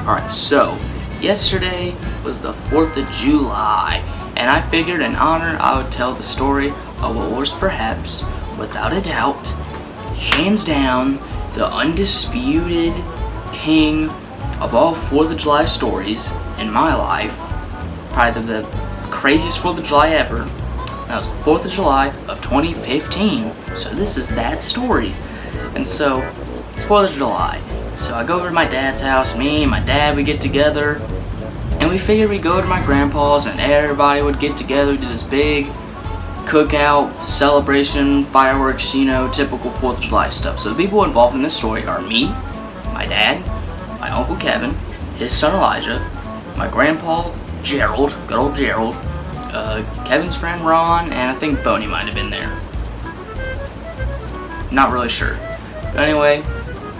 Alright, so yesterday was the 4th of July, and I figured in honor I would tell the story of what was perhaps, without a doubt, hands down, the undisputed king of all 4th of July stories in my life. Probably the craziest 4th of July ever. That was the 4th of July of 2015. So this is that story. And so, it's 4th of July. So I go over to my dad's house, me and my dad, we get together. And we figured we'd go to my grandpa's and everybody would get together, do this big cookout, celebration, fireworks, you know, typical 4th of July stuff. So the people involved in this story are me, my dad, my Uncle Kevin, his son Elijah, my grandpa Gerald, good old Gerald, Kevin's friend Ron, and I think Boney might have been there. Not really sure. But anyway,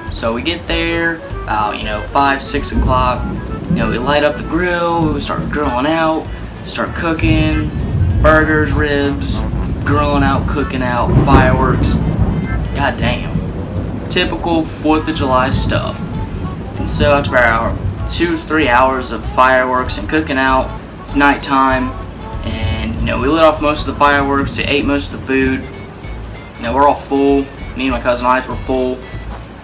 so we get there about, 5, 6 o'clock. We light up the grill, we start grilling out, start cooking, burgers, ribs, grilling out, cooking out, fireworks. God damn. Typical 4th of July stuff. And so after about 2 to 3 hours of fireworks and cooking out, it's nighttime, and we lit off most of the fireworks, we ate most of the food. We're all full. Me and my cousin Elijah were full.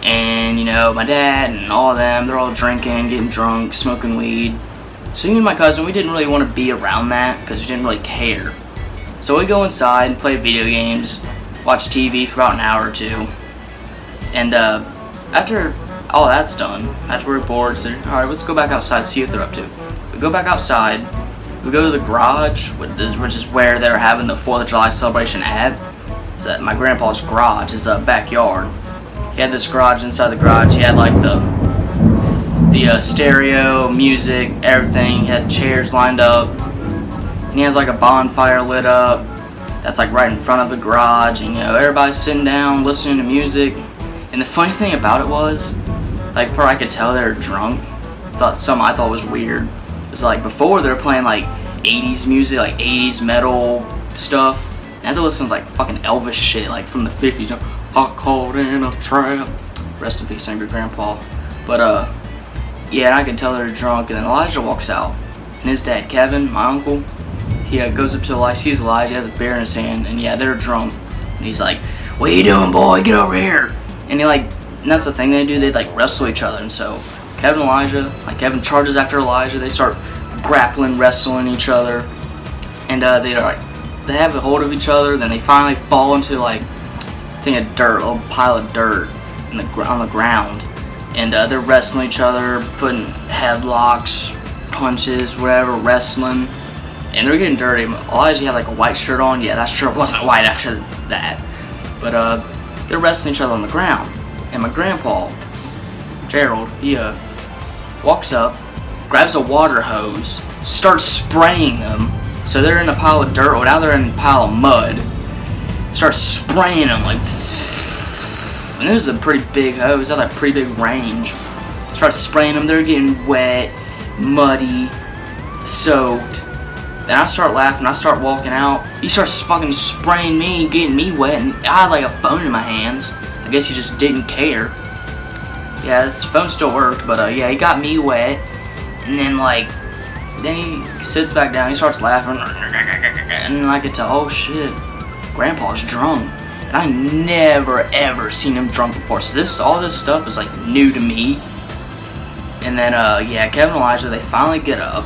And, my dad and all of them, they're all drinking, getting drunk, smoking weed. So me and my cousin, we didn't really want to be around that because we didn't really care. So we go inside and play video games, watch TV for about an hour or two. And after all that's done, after we're bored, so alright, let's go back outside, see what they're up to. We go back outside, we go to the garage, which is where they're having the 4th of July celebration at. It's at my grandpa's garage, his backyard. He had this garage. Inside the garage, he had like the stereo, music, everything. He had chairs lined up, and he has like a bonfire lit up that's like right in front of the garage, and everybody's sitting down listening to music. And the funny thing about it was, like, I could tell they were drunk. Something I thought was weird. It was like before they were playing like 80s music, like 80s metal stuff. Now they're listening to like fucking Elvis shit, like from the 50s. I caught in a trap. Rest in peace, angry grandpa. But yeah, I could tell they were drunk. And then Elijah walks out, and his dad Kevin, my uncle, he goes up to Elijah, sees Elijah, he has a beer in his hand, and yeah, they're drunk. And he's like, "What are you doing, boy? Get over here!" And and that's the thing they do. They like wrestle each other. And so Kevin and Elijah, Kevin charges after Elijah. They start grappling, wrestling each other, and they have a hold of each other. Then they finally fall into like a little pile of dirt on the ground, and they're wrestling each other, putting headlocks, punches, whatever, wrestling, and they're getting dirty. Elijah had like a white shirt on. Yeah, that shirt wasn't white after that, but they're wrestling each other on the ground. And my grandpa Gerald, he walks up, grabs a water hose, starts spraying them. So they're in a pile of dirt, well now they're in a pile of mud. Starts spraying them like, and it was a pretty big hose, it had a pretty big range. Starts spraying them, they're getting wet, muddy, soaked. Then I start laughing, I start walking out. He starts fucking spraying me, getting me wet, and I had like a phone in my hands. I guess he just didn't care. Yeah, his phone still worked, but yeah, he got me wet. And then he sits back down, he starts laughing, and I could tell, oh shit, Grandpa's drunk. And I never ever seen him drunk before, so all this stuff is like new to me. And then yeah, Kevin and Elijah, they finally get up,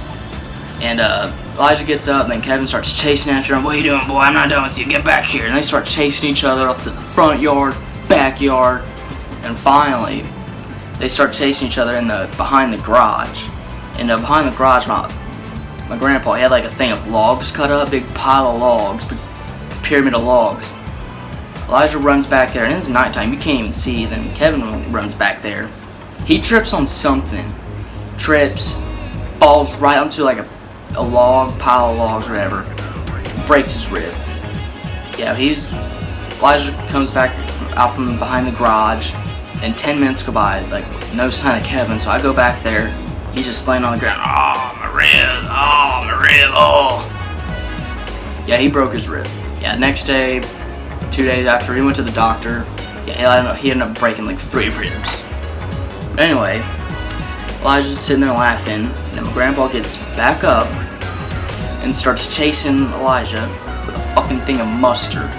and Elijah gets up, and then Kevin starts chasing after him. "What are you doing, boy? I'm not done with you, get back here." And they start chasing each other up to the front yard, backyard, and finally they start chasing each other behind the garage. And behind the garage, my grandpa, he had like a thing of logs cut up, big pile of logs, big pyramid of logs. Elijah runs back there, and it's nighttime, you can't even see. Then Kevin runs back there. He trips on something, falls right onto like a log, pile of logs, whatever, breaks his rib. Yeah, Elijah comes back out from behind the garage, and 10 minutes go by, like no sign of Kevin. So I go back there, he's just laying on the ground. "Oh, my rib, oh." Yeah, he broke his rib. Yeah, next day, 2 days after, he went to the doctor. Yeah, he ended up breaking like 3 ribs. But anyway, Elijah's sitting there laughing, and then my grandpa gets back up and starts chasing Elijah with a fucking thing of mustard.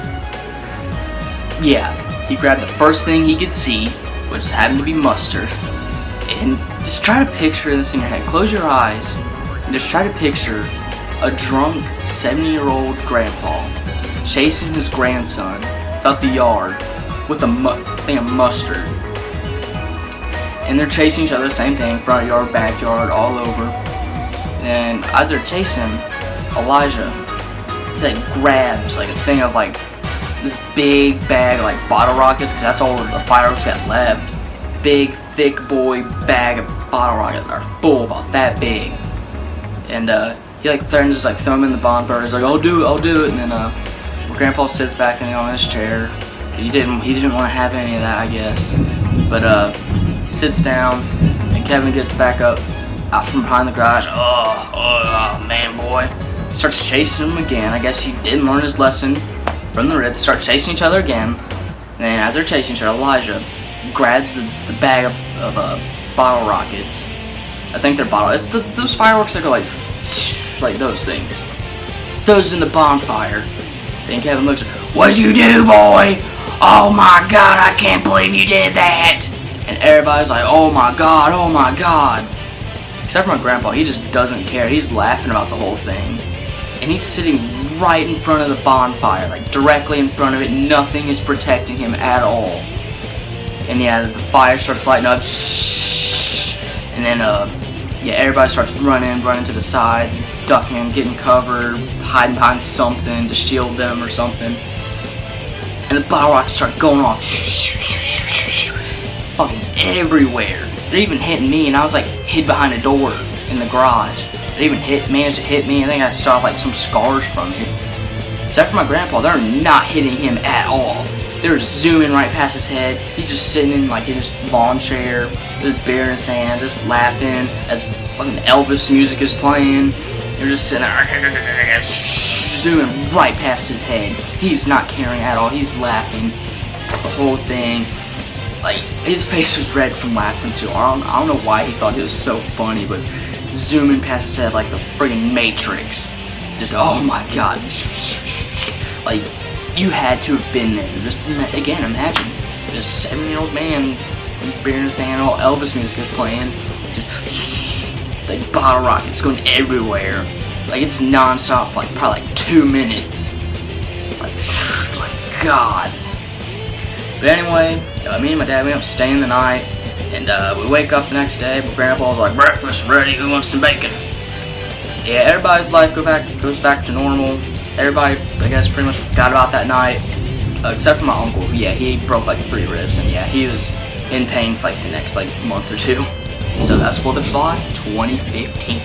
Yeah, he grabbed the first thing he could see, which happened to be mustard. And just try to picture this in your head. Close your eyes and just try to picture a drunk 70-year-old grandpa chasing his grandson throughout the yard with a thing of mustard. And they're chasing each other, same thing, front yard, backyard, all over. And as they're chasing, Elijah, he like grabs like a thing of like this big bag of like bottle rockets, because that's all the fireworks got left. Big, thick boy bag of bottle rockets that are full, about that big. And he like threatens to like throw them in the bonfire. He's like, I'll do it. And then my grandpa sits back on his chair. He didn't want to have any of that, I guess. But sits down, and Kevin gets back up out from behind the garage. Oh man, boy. Starts chasing him again. I guess he didn't learn his lesson from the rip. Start chasing each other again. And then as they're chasing each other, Elijah grabs the bag of bottle rockets. I think they're bottle. It's those fireworks that go like those things. Those in the bonfire. Then Kevin looks at, what'd you do, boy? Oh my God, I can't believe you did that. And everybody's like, oh my God. Except for my grandpa, he just doesn't care. He's laughing about the whole thing. And he's sitting right in front of the bonfire, like directly in front of it. Nothing is protecting him at all. And yeah, the fire starts lighting up. And then, everybody starts running to the sides, ducking, getting covered, hiding behind something to shield them or something. And the bottle rockets start going off. Fucking everywhere. They're even hitting me, and I was like hid behind a door in the garage. They even managed to hit me. I think I saw like some scars from it. Except for my grandpa, they're not hitting him at all. They're zooming right past his head. He's just sitting in like his lawn chair with his beer in his hand, just laughing as fucking Elvis music is playing. They're just sitting there, zooming right past his head. He's not caring at all. He's laughing the whole thing. Like, his face was red from laughing too. I don't know why he thought it was so funny, but zooming past his head like the friggin' Matrix. Just, oh my God. Like, you had to have been there. Just, again, imagine. This 7-year-old man, beer in his hand, all Elvis music is playing. Just, like, bottle rockets going everywhere. Like, it's non-stop for, like, probably like 2 minutes. Like, God. But anyway, me and my dad, we ended up staying the night, and we wake up the next day, my grandpa was like, breakfast ready, who wants some bacon? Yeah, everybody's life goes back to normal. Everybody, I guess, pretty much forgot about that night, except for my uncle. Yeah, he broke like 3 ribs, and yeah, he was in pain for like the next like month or 2. So that's 4th of July, 2015.